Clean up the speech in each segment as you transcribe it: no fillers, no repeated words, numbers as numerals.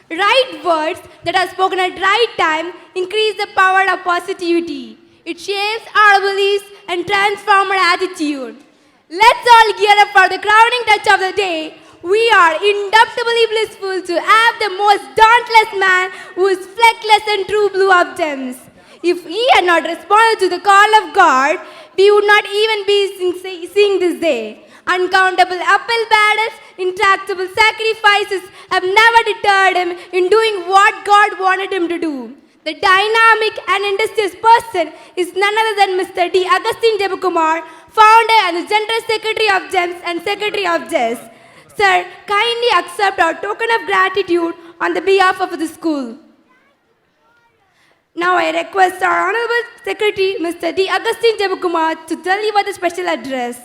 Right words that are spoken at right time increase the power of positivity. It shapes our beliefs and transforms our attitude. Let's all gear up for the crowning touch of the day. We are indubitably blissful to have the most dauntless man who is fleckless and true blue of gems. If he had not responded to the call of God, we would not even be seeing this day. Uncountable uphill battles, intractable sacrifices have never deterred him in doing what God wanted him to do. The dynamic and industrious person is none other than Mr. D. Agustin Jebakumar, founder and the General Secretary of GEMS and Secretary of JES. Sir, kindly accept our token of gratitude on the behalf of the school. Now I request our Honorable Secretary, Mr. D. Agustin Jebakumar, to deliver the special address.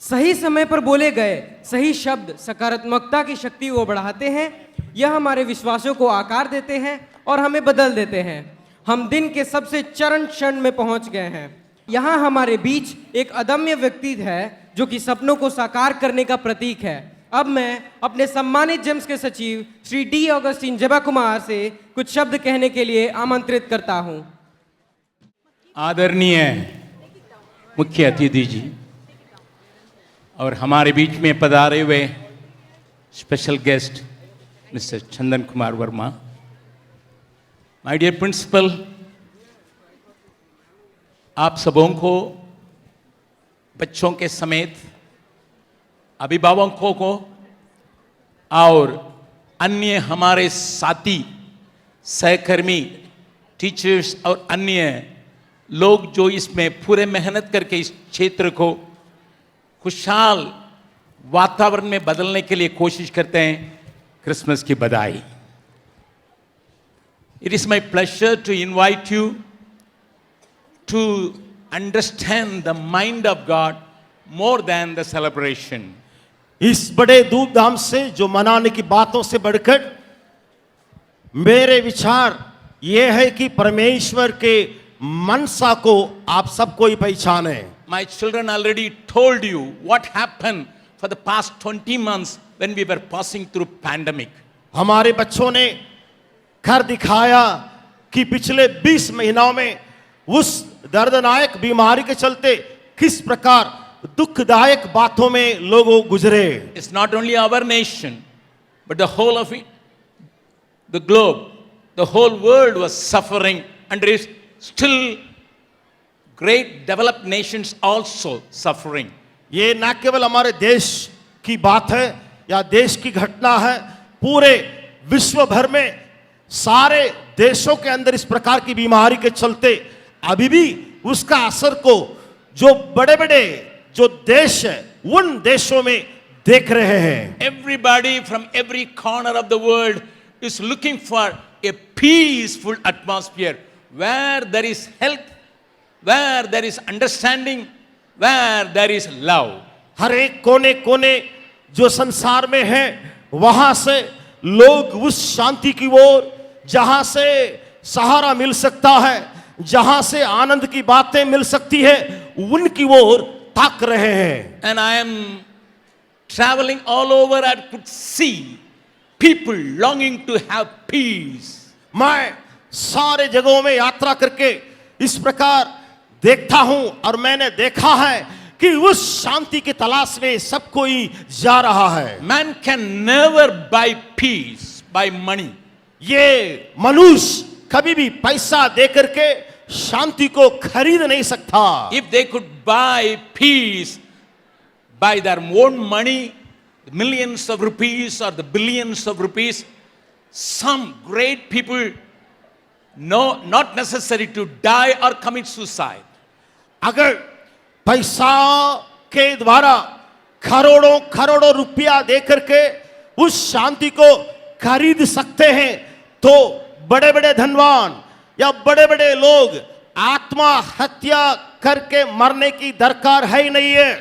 सही समय पर बोले गए सही शब्द सकारात्मकता की शक्ति को बढ़ाते हैं। यह हमारे विश्वासों को आकार देते हैं और हमें बदल देते हैं। हम दिन के सबसे चरम क्षण में पहुंच गए हैं। यहाँ हमारे बीच एक अदम्य व्यक्ति है जो कि सपनों को साकार करने का प्रतीक है। अब मैं अपने सम्मानित जेम्स के सचिव श्री डी अगस्टिन जेबाकुमार से कुछ शब्द कहने के लिए आमंत्रित करता हूँ। आदरणीय मुख्य अतिथि जी और हमारे बीच में पधारे हुए special guest mister Chandan Kumar Verma, my dear principal, आप सबों को बच्चों के समेत अभिभावकों को और अन्य हमारे साथी सहकर्मी टीचर्स और अन्य लोग जो इसमें पूरे मेहनत करके इस क्षेत्र को खुशहाल वातावरण में बदलने के लिए कोशिश करते हैं, क्रिसमस की बधाई। It is my pleasure to invite you to understand the mind of God more than the celebration. इस बड़े धूमधाम से जो मनाने की बातों से बढ़कर मेरे विचार ये है कि परमेश्वर के मनसा को आप सबको ही पहचाने। My children already told you what happened for the past 20 months when we were passing through pandemic. हमारे बच्चों ने कर दिखाया कि पिछले 20 महीनों में उस दर्दनाक बीमारी के चलते किस प्रकार दुखदायक बातों में लोगों गुजरे। It's not only our nation, but the whole of it, the globe, the whole world was suffering, and there is still great developed nations also suffering. ये न केवल हमारे देश की बात है या देश की घटना है, पूरे विश्व भर में सारे देशों के अंदर इस प्रकार की बीमारी के चलते अभी भी उसका असर को जो बड़े-बड़े जो देश है उन देशों में देख रहे हैं। Everybody from every corner of the world is looking for a peaceful atmosphere where there is health, where there is understanding, where there is love. हर एक कोने कोने जो संसार में है वहां से लोग उस शांति की ओर, जहां से सहारा मिल सकता है, जहां से आनंद की बातें मिल सकती है, उनकी ओर ताक रहे हैं। And I am traveling all over and could see people longing to have peace. मैं सारे जगहों में यात्रा करके इस प्रकार देखता हूं और मैंने देखा है कि उस शांति की तलाश में सब कोई जा रहा है। Man can never buy peace by money. ये मनुष्य कभी भी पैसा दे करके शांति को खरीद नहीं सकता। If they could buy peace by their own money, millions of rupees or the billions of rupees, some great people, no, not necessary to die or commit suicide. अगर पैसा के द्वारा करोड़ों करोड़ों रुपया दे करके उस शांति को खरीद सकते हैं तो बड़े बड़े धनवान या बड़े बड़े लोग आत्महत्या करके मरने की दरकार है ही नहीं है।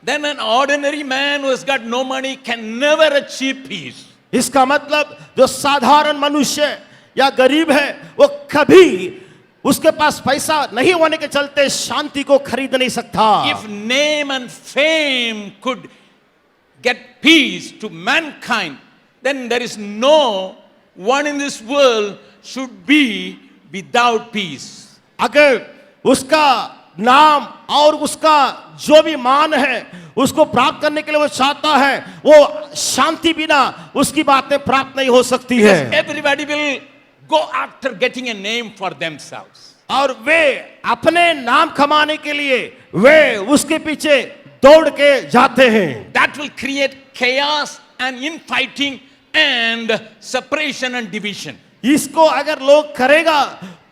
Then an ordinary man who has got no money can never achieve peace. इसका मतलब जो साधारण मनुष्य या गरीब है वो कभी उसके पास पैसा नहीं होने के चलते शांति को खरीद नहीं सकता। If name and fame could get peace to mankind, then there is no one in this world should be without peace. अगर उसका नाम और उसका जो भी मान है उसको प्राप्त करने के लिए वो चाहता है, वो शांति बिना उसकी बातें प्राप्त नहीं हो सकती Because है। everybody will go after getting a name for themselves. और वे अपने नाम कमाने के लिए वे उसके पीछे दौड़ के जाते हैं। That will create chaos and infighting and separation and division. इसको अगर लोग करेगा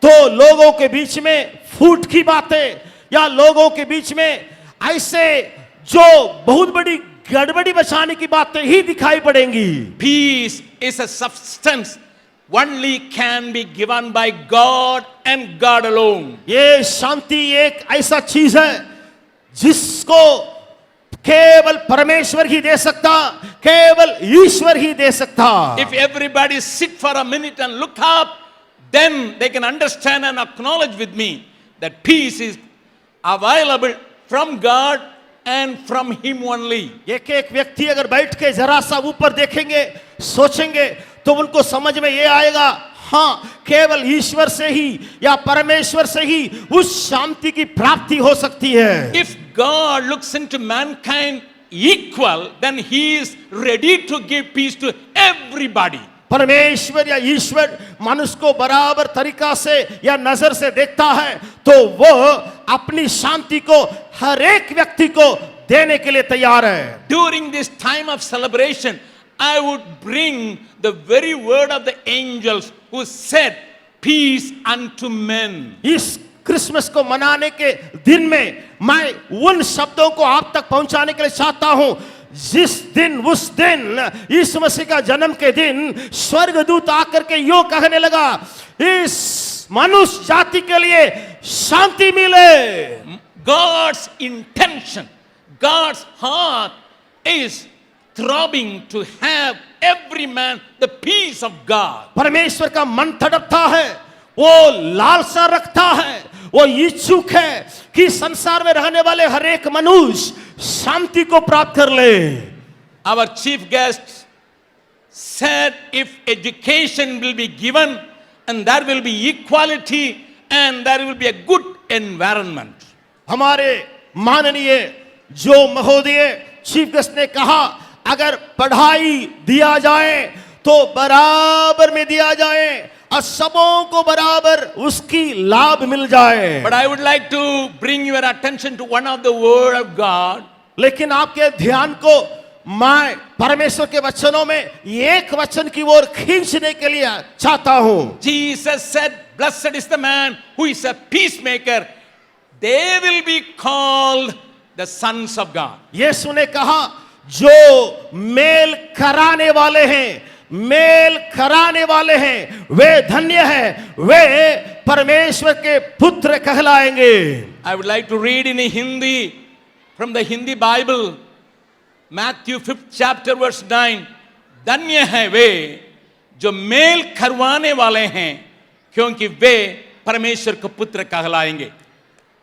तो लोगों के बीच में फूट की बातें या लोगों के बीच में ऐसे जो बहुत बड़ी गड़बड़ी बचाने की बातें ही दिखाई पड़ेंगी। Peace is a substance only can be given by God and God alone. ये शांति एक ऐसा चीज है जिसको केवल परमेश्वर ही दे सकता, केवल ईश्वर ही दे सकता। If everybody sit for a minute and look up, then they can understand and acknowledge with me that peace is available from God and from Him only. एक एक व्यक्ति अगर बैठ के जरा सा ऊपर देखेंगे, सोचेंगे, तो उनको समझ में ये आएगा, हाँ, केवल ईश्वर से ही या परमेश्वर से ही उस शांति की प्राप्ति हो सकती है। If God looks into mankind equal, then He is ready to give peace to everybody. परमेश्वर या ईश्वर मनुष्य को बराबर तरीका से या नजर से देखता है तो वो अपनी शांति को हर एक व्यक्ति को देने के लिए तैयार है। During this time of celebration, I would bring the very word of the angels who said, peace unto men. इस क्रिसमस को मनाने के दिन में मैं उन शब्दों को आप तक पहुंचाने के लिए चाहता हूं जिस दिन, उस दिन, यीशु मसीह का जन्म के दिन स्वर्गदूत आकर के यो कहने लगा, इस मनुष्य जाति के लिए शांति मिले। God's intention, God's heart is throbbing to have every man the peace of God. परमेश्वर का मन तड़पता है, वो लालसा रखता है, वो इच्छुक है कि संसार में रहने वाले हर एक मनुष्य शांति को प्राप्त कर ले। Our chief guest said if education will be given and there will be equality and there will be a good environment. हमारे माननीय जो महोदय चीफ गेस्ट ने कहा, अगर पढ़ाई दिया जाए तो बराबर में दिया जाए और सबों को बराबर उसकी लाभ मिल जाए। But I would like to bring your attention to one of the word of God. लेकिन आपके ध्यान को मैं परमेश्वर के वचनों में एक वचन की ओर खींचने के लिए चाहता हूं। Jesus said, blessed is the man who is a peacemaker. They will be called the sons of God. यीशु ने कहा, जो मेल कराने वाले हैं, मेल कराने वाले हैं, वे धन्य हैं, वे परमेश्वर के पुत्र कहलाएंगे। I would like to read in Hindi from the Hindi Bible, Matthew 5th chapter verse 9. धन्य है वे जो मेल करवाने वाले हैं, क्योंकि वे परमेश्वर के पुत्र कहलाएंगे।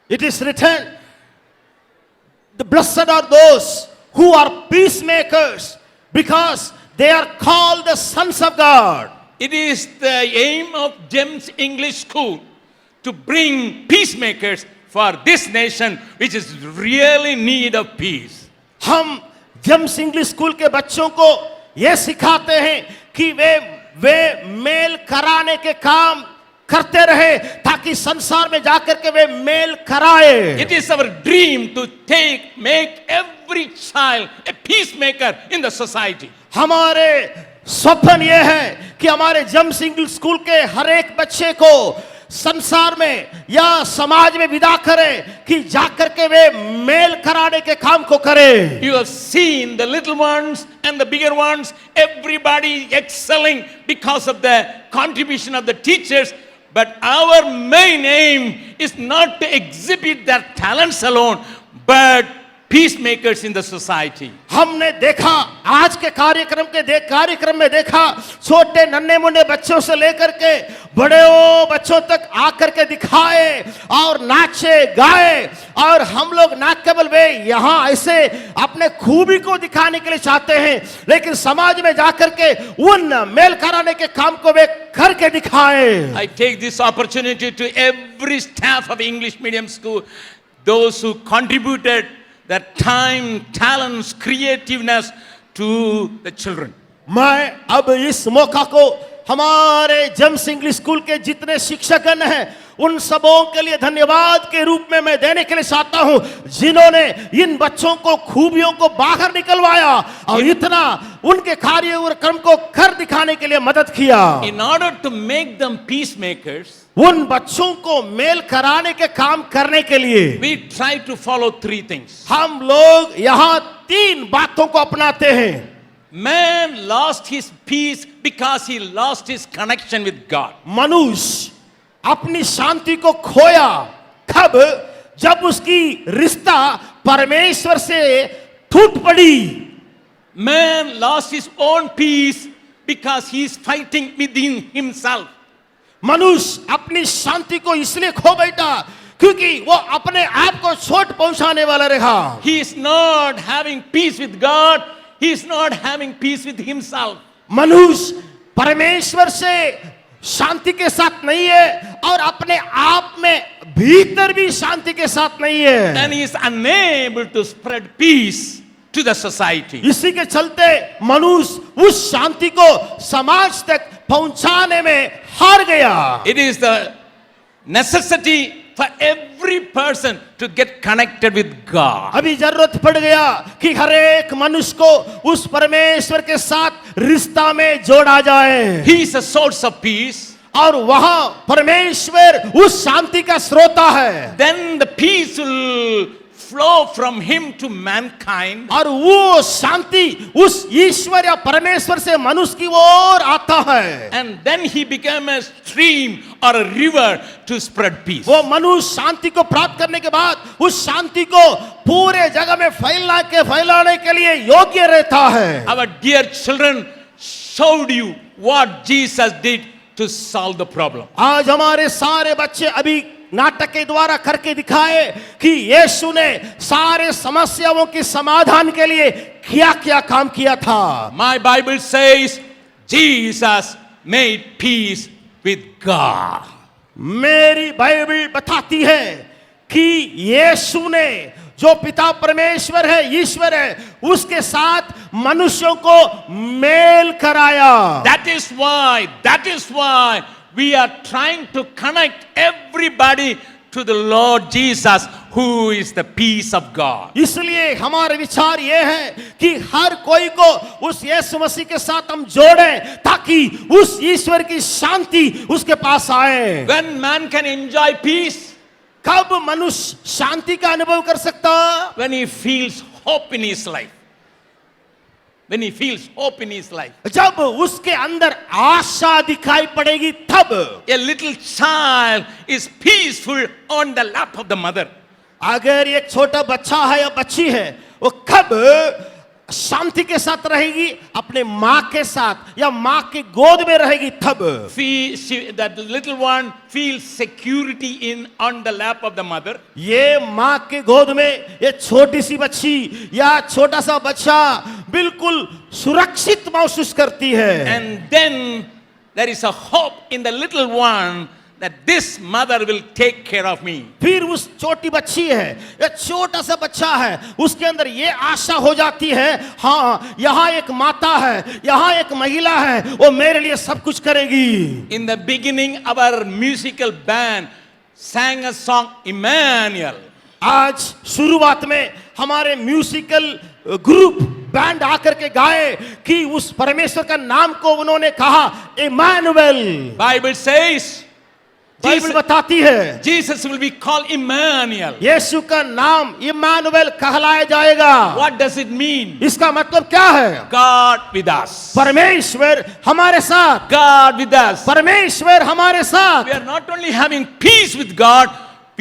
It is written, the blessed are those who are peacemakers, because they are called the sons of God. It is the aim of James English School to bring peacemakers for this nation which is really in need of peace. हम James English school के बच्चों को यह सिखाते हैं कि वे mail कराने के काम करते रहे ताकि संसार में जाकर के वे मेल कराए। It is our dream to make every child a peacemaker in the society. हमारे स्वप्न यह है कि हमारे जेम्स इंग्लिश स्कूल के हर एक बच्चे को संसार में या समाज में विदा करें कि जाकर के वे मेल कराने के काम को करें। You have seen the little ones and the bigger ones, everybody excelling because of the contribution of the teachers. But our main aim is not to exhibit their talents alone, but peacemakers in the society. हमने देखा आज के कार्यक्रम में देखा छोटे नन्हे मुन्ने बच्चों से लेकर के बड़े बच्चों तक आकर के दिखाए और नाचे गाए। और हम लोग ना केवल वे यहाँ ऐसे अपने खूबी को दिखाने के लिए चाहते हैं, लेकिन समाज में जाकर के उन मेल कराने के काम को वे करके दिखाए। I take this opportunity to every staff of English medium school, those who contributed their time, talents, creativeness to the children. मैं अब इस मौका को हमारे जेम्स इंग्लिश स्कूल के जितने शिक्षकगण हैं उन सबों के लिए धन्यवाद के रूप में मैं देने के लिए चाहता हूं, जिन्होंने इन बच्चों को खूबियों को बाहर निकलवाया और इतना उनके कार्य और कर्म को कर दिखाने के लिए मदद किया। In order to make them peacemakers, उन बच्चों को मेल कराने के काम करने के लिए we try to follow three things. हम लोग यहाँ 3 बातों को अपनाते हैं। Man lost his peace because he lost his connection with God. मनुष्य अपनी शांति को खोया कब? जब उसकी रिश्ता परमेश्वर से टूट पड़ी। Man lost his own peace because he is fighting within himself. मनुष्य अपनी शांति को इसलिए खो बैठा क्योंकि वो अपने आप को चोट पहुंचाने वाला रहा। He is not having peace with God. He is not having peace with himself. मनुष्य परमेश्वर से शांति के साथ नहीं है और अपने आप में भीतर भी शांति के साथ नहीं है। And he is unable to spread peace to the society. इसी के चलते मनुष्य उस शांति को समाज तक पहुंचाने में हार गया। It is the necessity for every person to get connected with God. अभी जरूरत पड़ गया कि हर एक मनुष्य को उस परमेश्वर के साथ रिश्ता में जोड़ा जाए। He is a source of peace. और वहां परमेश्वर उस शांति का स्रोता है। Then the peace will flow from him to mankind. और वो शांति उस ईश्वर या परमेश्वर से मनुष्य की ओर आता है। And then he became a stream or a river to spread peace. वो मनुष्य शांति को प्राप्त करने के बाद उस शांति को पूरे जगह में फैलाने के लिए योग्य रहता है। Our dear children showed you what Jesus did to solve the problem. आज हमारे सारे बच्चे अभी नाटक के द्वारा करके दिखाए कि यीशु ने सारे समस्याओं के समाधान के लिए क्या क्या काम किया था। My Bible says Jesus made peace with God. मेरी बाइबल बताती है कि यीशु ने जो पिता परमेश्वर है, ईश्वर है, उसके साथ मनुष्यों को मेल कराया। That is why we are trying to connect everybody to the Lord Jesus, who is the peace of God. इसलिए हमारा विचार यह है कि हर कोई को उस यीशु मसीह के साथ हम जोड़ें ताकि उस ईश्वर की शांति उसके पास आए। When man can enjoy peace, कब मनुष्य शांति का अनुभव कर सकता? when he feels hope in his life. When he feels hope in his life. जब उसके अंदर आशा दिखाई पड़ेगी तब। A little child is peaceful on the lap of the mother. अगर एक छोटा बच्चा है या बच्ची है, वो कब शांति के साथ रहेगी? अपने माँ के साथ या माँ के गोद में रहेगी तब। That little one feels security on the lap of the mother. ये माँ के गोद में ये छोटी सी बच्ची या छोटा सा बच्चा बिल्कुल सुरक्षित महसूस करती है। And then there is a hope in the little one that this mother will take care of me. फिर उस छोटी बच्ची है या छोटा सा बच्चा है, उसके अंदर ये आशा हो जाती है, हाँ यहाँ एक माता है, यहाँ एक महिला है, वो मेरे लिए सब कुछ करेगी। In the beginning, our musical band sang a song, Emmanuel. आज शुरुआत में हमारे म्यूजिकल ग्रुप बैंड आकर के गाए कि उस परमेश्वर का नाम को उन्होंने कहा इम्मानुएल। Bible says बाइबल बताती है Jesus will be called Emmanuel. यीशु का नाम इम्मानुएल कहलाया जाएगा। What does it mean? इसका मतलब क्या है? God with us. परमेश्वर हमारे साथ। God with us. परमेश्वर हमारे साथ। We are not only having peace with God,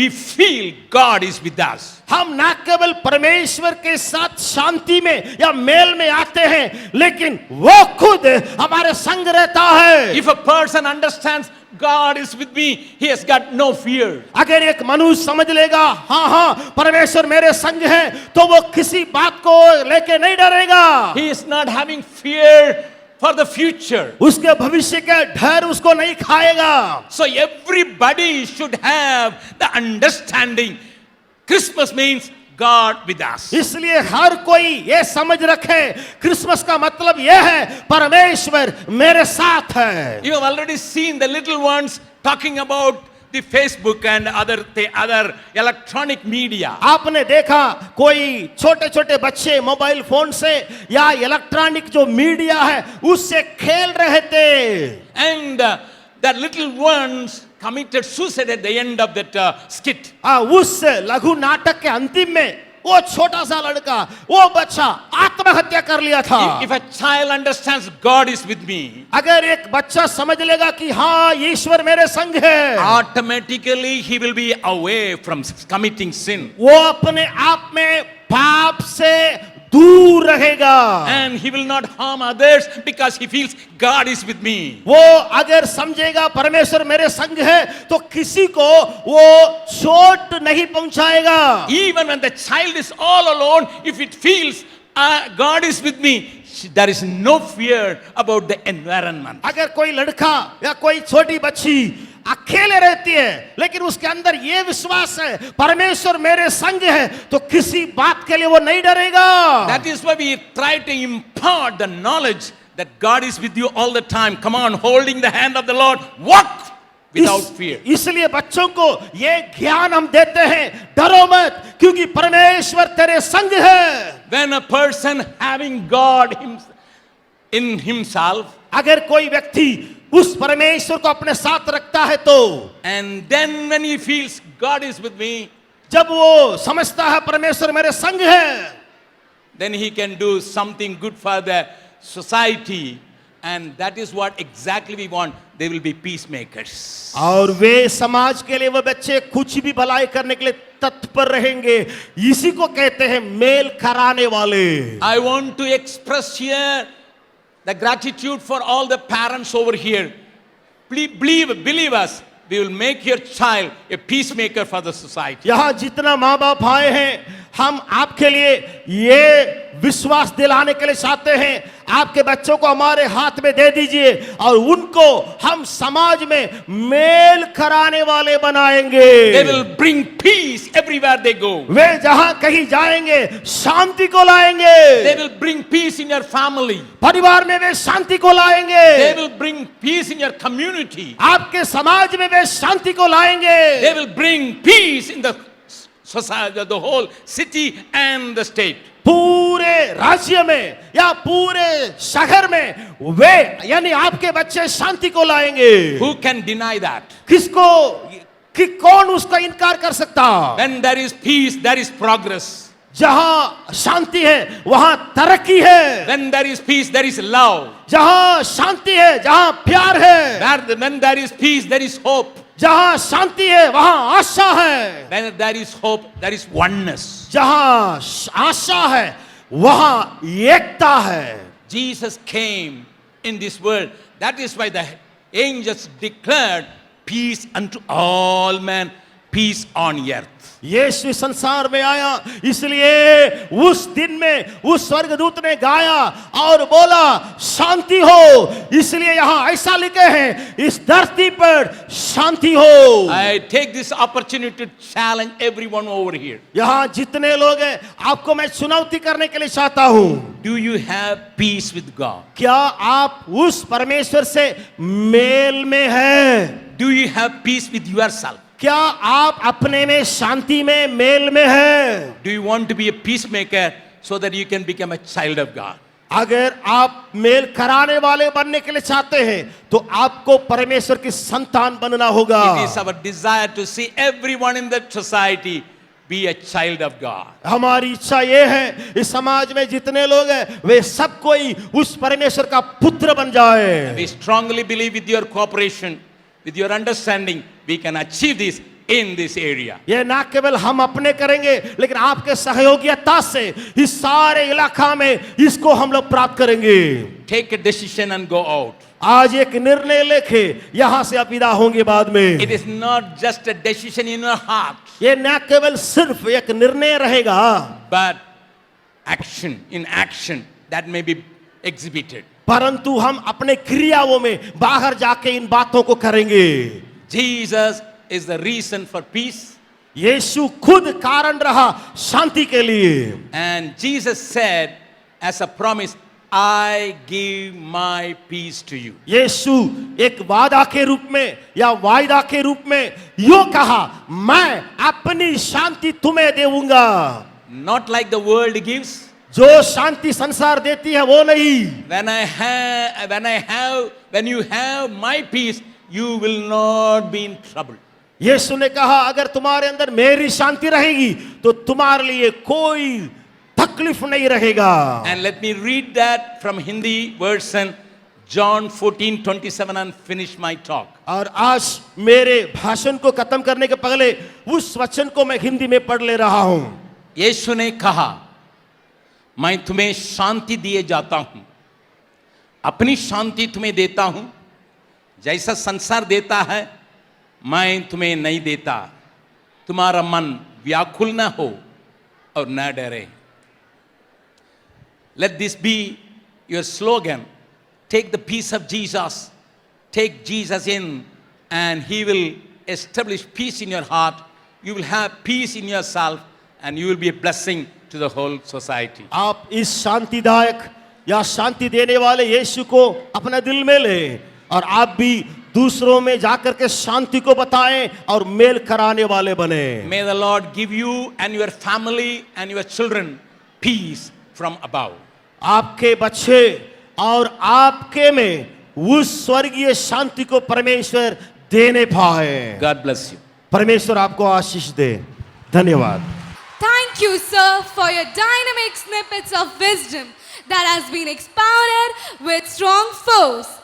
we feel God is with us. हम न केवल परमेश्वर के साथ शांति में या मेल में आते हैं, लेकिन वो खुद हमारे संग रहता है। If a person understands God is with me, he has got no fear. अगर एक मनुष्य समझ लेगा हाँ हाँ परमेश्वर मेरे संग है, तो वो किसी बात को लेके नहीं डरेगा। He is not having fear for the future. उसके भविष्य का डर उसको नहीं खाएगा। So everybody should have the understanding. Christmas means God with us. इसलिए हर कोई ये समझ रखे, क्रिसमस का मतलब यह है परमेश्वर मेरे साथ है। You have already seen the little ones talking about the Facebook and other electronic media. आपने देखा कोई छोटे छोटे बच्चे मोबाइल फोन से या इलेक्ट्रॉनिक जो मीडिया है उससे खेल रहे थे। And the little ones committed suicide at the end of that skit. उस लघु नाटक के अंतिम में वो छोटा सा लड़का, वो बच्चा आत्महत्या कर लिया था। If a child understands God is with me, अगर एक बच्चा समझ लेगा कि हाँ ईश्वर मेरे संग है, automatically he will be away from committing sin. वो अपने आप में पाप से दूर रहेगा। And he will not harm others because he feels God is with me. वो अगर समझेगा परमेश्वर मेरे संग है, तो किसी को वो चोट नहीं पहुंचाएगा। Even when the child is all alone, if it feels God is with me, there is no fear about the environment. अगर कोई लड़का या कोई छोटी बच्ची अकेले रहती है, लेकिन उसके अंदर ये विश्वास है परमेश्वर मेरे संग है, तो किसी बात के लिए वो नहीं डरेगा। That is why we try to impart the knowledge that God is with you all the time. Come on, holding the hand of the Lord, walk without fear. इसलिए बच्चों को ये ज्ञान हम देते हैं, डरो मत क्योंकि परमेश्वर तेरे संग है। When a person having God in himself, अगर कोई व्यक्ति उस परमेश्वर को अपने साथ रखता है तो, and then when he feels God is with me, जब वो समझता है परमेश्वर मेरे संग है, then he can do something good for the society, and that is what exactly we want. They will be peacemakers. और वे समाज के लिए वो बच्चे कुछ भी भलाई करने के लिए तत्पर रहेंगे। इसी को कहते हैं मेल कराने वाले। I want to express here the gratitude for all the parents over here. Believe us, we will make your child a peacemaker for the society. यहाँ जितना माँ बाप आए हैं, हम आपके लिए ये विश्वास दिलाने के लिए चाहते हैं, आपके बच्चों को हमारे हाथ में दे दीजिए और उनको हम समाज में मेल कराने वाले बनाएंगे। They will bring peace everywhere they go. वे जहाँ कहीं जाएंगे शांति को लाएंगे। They will bring peace in your family. परिवार में वे शांति को लाएंगे। They will bring peace in your community. आपके समाज में वे शांति को लाएंगे। They will bring peace in the society, the whole city and the state. पूरे राज्य में या पूरे शहर में वे यानी आपके बच्चे शांति को लाएंगे। Who can deny that? कि कौन उसका इनकार कर सकता? When there is peace, there is progress. जहां शांति है वहां तरक्की है। When there is peace, there is love. जहां शांति है जहां प्यार है। When there is peace, there is hope. जहां शांति है वहां आशा है। When there is hope, there is oneness. जहां आशा है वहां एकता है। Jesus came in this world. That is why the angels declared peace unto all men, peace on earth. यीशु संसार में आया, इसलिए उस दिन में उस स्वर्गदूत ने गाया और बोला शांति हो। इसलिए यहाँ ऐसा लिखे हैं इस धरती पर शांति हो। I take this opportunity to challenge everyone over here. यहाँ जितने लोग हैं आपको मैं चुनौती करने के लिए चाहता हूँ। Do you have peace with God? क्या आप उस परमेश्वर से मेल में हैं? Do you have peace with yourself? क्या आप अपने में शांति में मेल में हैं? Do you want to be a peacemaker so that you can become a child of God? अगर आप मेल कराने वाले बनने के लिए चाहते हैं तो आपको परमेश्वर की संतान बनना होगा। It is our desire to see everyone in that society be a child of God. हमारी इच्छा ये है इस समाज में जितने लोग हैं वे सब कोई उस परमेश्वर का पुत्र बन जाए। We strongly believe with your cooperation, with your understanding, we can achieve this in this area. ये ना केवल हम अपने करेंगे, लेकिन आपके सहयोगियता से इस सारे इलाका में इसको हम लोग प्राप्त करेंगे। Take a decision and go out. आज एक निर्णय लेके यहां से आप विदा होंगे बाद में। It is not just a decision in your heart, ये ना केवल सिर्फ एक निर्णय रहेगा, but in action that may be exhibited. परंतु हम अपने क्रियाओं में बाहर जाके इन बातों को करेंगे। Jesus is the reason for peace. यीशु खुद कारण रहा शांति के लिए। And Jesus said as a promise, I give my peace to you. यीशु एक वादा के रूप में या वायदा के रूप में यो कहा, मैं अपनी शांति तुम्हें देऊंगा। Not like the world gives. जो शांति संसार देती है वो नहीं। When you have my peace, you will not be in trouble. यीशु ने कहा, अगर तुम्हारे अंदर मेरी शांति रहेगी तो तुम्हारे लिए कोई तकलीफ नहीं रहेगा। And let me read that from Hindi version, John 14:27, and finish my talk. और आज मेरे भाषण को खत्म करने के पहले उस वचन को मैं हिंदी में पढ़ ले रहा हूं। यीशु ने कहा, मैं तुम्हें शांति दिए जाता हूं, अपनी शांति तुम्हें देता हूं, जैसा संसार देता है मैं तुम्हें नहीं देता। तुम्हारा मन व्याकुल न हो और न डरे। Let this be your slogan. Take the peace of Jesus. Take Jesus in, and He will establish peace in your heart. You will have peace in yourself, and you will be a blessing to the whole society. आप इस शांतिदायक या शांति देने वाले यीशु को अपने दिल में लें और आप भी दूसरों में जाकर के शांति को बताएं और मेल कराने वाले बने। May the Lord give you and your family and your children peace from above. आपके बच्चे और आपके में उस स्वर्गीय शांति को परमेश्वर देने पाए। God bless you. परमेश्वर आपको आशीष दे। धन्यवाद। Thank you, sir, for your dynamic snippets of wisdom that has been expounded with strong force.